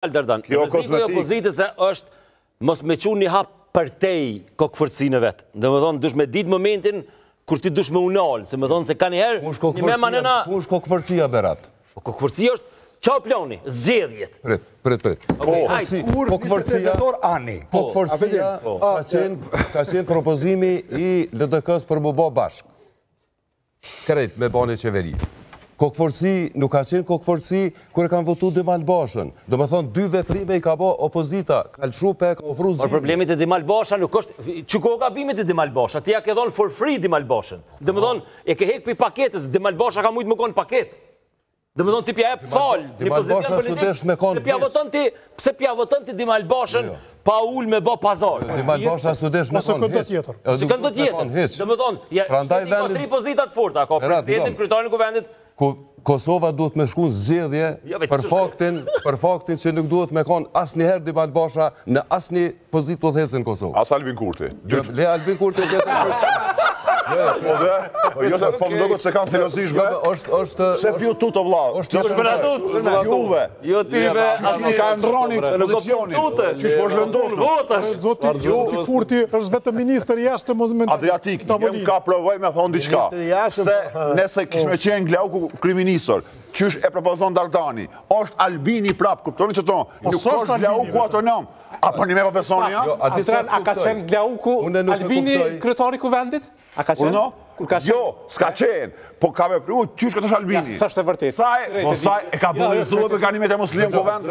Alderdan, rreziku i opozitës është mos me qenë një hap për tej kokëforcinë vet. Domethënë dush me ditë momentin kur ti dush me unal, se më thonë se kanë herë Ku është kokëforcia Berat? Kokëforcia është çao plani, zgjedhjet. Prit. Kokëforcia Ani. Kokëforcia ka qenë propozimi i LDK-s për më bë bashk. Krejt me bane qeveri. Kokëforci nuk ka qenë kokëforci kur e kanë votu Demal Bashën. Do me thonë, 2 veprime i ka bo opozita, Kalshupe, ka ofru zgjidhje. Por problemit e Demal Basha nuk është, që ko gabimit e Demal Basha, ti ja ke dhonë for free Demal Bashën. Do me thonë, e ke hek për paketës, Demal Basha ka mujtë më konë paket. Do me thonë, ti pja e falë, Demal Basha së desh me konë pse pja voton ti Demal Bashën pa ullë me bo pazar. Demal Basha së desh me konë Se këndo tjetër. Do me thonë, shteti ka 3 pozitat forta, ka presidentin, kryetarin e kuvendit. Kosova duhet me shku zgjedhje për faktin që nuk duhet me konë asnjëherë Demal Basha në asnjë pozitë udhëheqëse në Kosovë. As Albin Kurti. Le Albin Kurti Po më duket se kanë seriozisht be. Se pju tut o vlla. Është për atut. Juve. Jo tyve. Nuk ka ndroni pozicionin. Çish po zhvendos votash. Zoti Kurti është vetëm ministër jashtë mos më Adriatik. Jam ka provoj me thon diçka. Se nëse kishme qenë Glauku kryeministër, qysh e propozon Dardani, është Albini prap, kuptoni që tonë, nuk është Glauku autonom. Apo një me pa personi, ja? A ka qenë Glauku Albini kryetari i kuvendit? A ka qenë? Jo, s'ka qenë, po ka vepru qysh këtë është Albini. Sa është e vërtet. Saj e ka bollizu për ganimet e muslim në kuvend.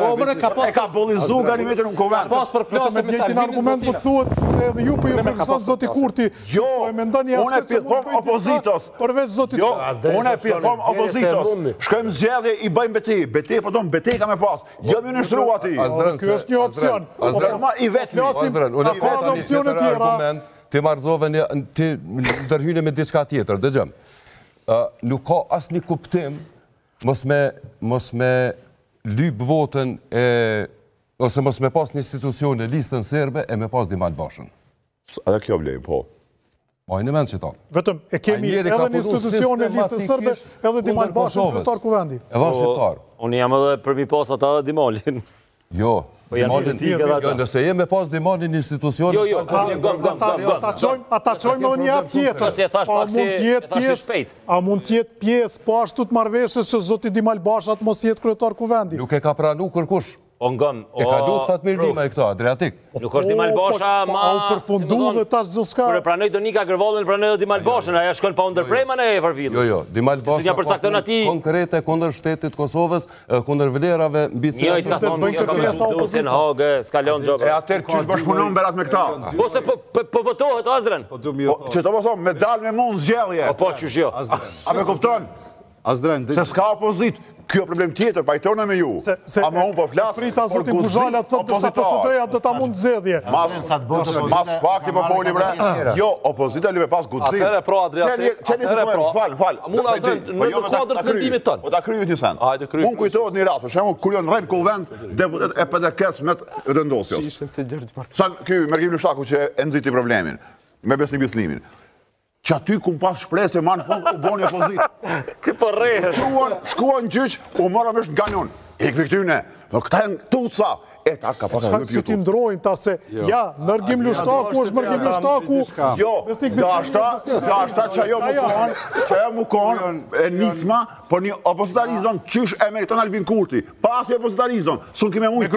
E ka bollizu ganimet e në kuvend. Pas për plasë me Albinin argument po thuhet se edhe ju po ju frikson zoti Kurti. Jo, unë e pithom opozitos. Përveç zotit. Jo, unë e pithom opozitos. Shkojmë zgjedhje i bëjmë betej. Betej po don betej ka me pas. Jo më nështru ati. Ky është një opsion. I vetmi. Ti marrëzove ti ndërhyjnë me diçka tjetër, dëgjëm. Nuk ka asnjë kuptim mos me lyp votën ose mos me pas një institucion në listën serbe e me pas Demal Bashën. Edhe kjo vlej, po. Majnë mend që ta. Vetëm e kemi edhe një institucion në listën serbe edhe Demal Bashën kryetar kuvendi. E vash shqiptar. Unë jam edhe për mi pas ata dhe Demalin. Jo. Nëse jemi pas Demalin institucion... Jo, ata qojmë edhe një hap tjetër. A mund tjetë pjesë, po ashtu të marrëveshjes që zoti Demal Basha të mos jetë kryetar kuvendi? Nuk e ka pranu kërkush. E ka lutë Fatmir Lima e këta, Adriatik. Nuk është Demal Basha ma... A u përfundu dhe tash gjithçka... Kure pranoj Donika Gërvallën, pranoj dhe Demal Bashën, aja shkon pa ndërprejman e Farfillit. Jo, Demal Basha konkrete kundër shtetit Kosovës, kundër vlerave mbi të njëjtë ka thonë, ka konsultuar në Hagë, s'ka lënë gjobë. E atër qysh bashkëpunon Berat me këta? Po se po votohet, Azren. Që të po thonë, me dalë me mund zgjedhje. Po qysh jo. A me kupton? Se s'ka opozit. Kjo problem tjetër, pajtona me ju. A më unë po flasë... Prita zotin Buzhala të thotë të PSD-ja dhe ta mund zgjedhje. Mas fakti po foli bre. Jo, opozita li me pas gudzim. Atëre pro Adriatik, atëre pro. Mund Azren, në kuadrët mendimit tënë. Po ta kryvit një sen. Unë kujtohet një rast, për shemë, kur janë rrejnë kuvend, deputet e PDK-s me të rëndosjos. Sa ky Mergim Lushaku që e nëziti problemin, me Besnik Bislimin. Që aty ku më pas shpresë e marë në fund u boni opozit. Që po rrejë. Shkuan gjyq, u marë vesh në kanion. E këtyne, këta e në tuca. E ta ka pasë në si ti ndrojnë ta se, ja, Mergim Lushtaku është Mergim Lushtaku. Jo, da ashta që ajo më konë, e nisma, por një opozitarizon qysh e meriton Albin Kurti. Pas e opozitarizon, sun kime mujtë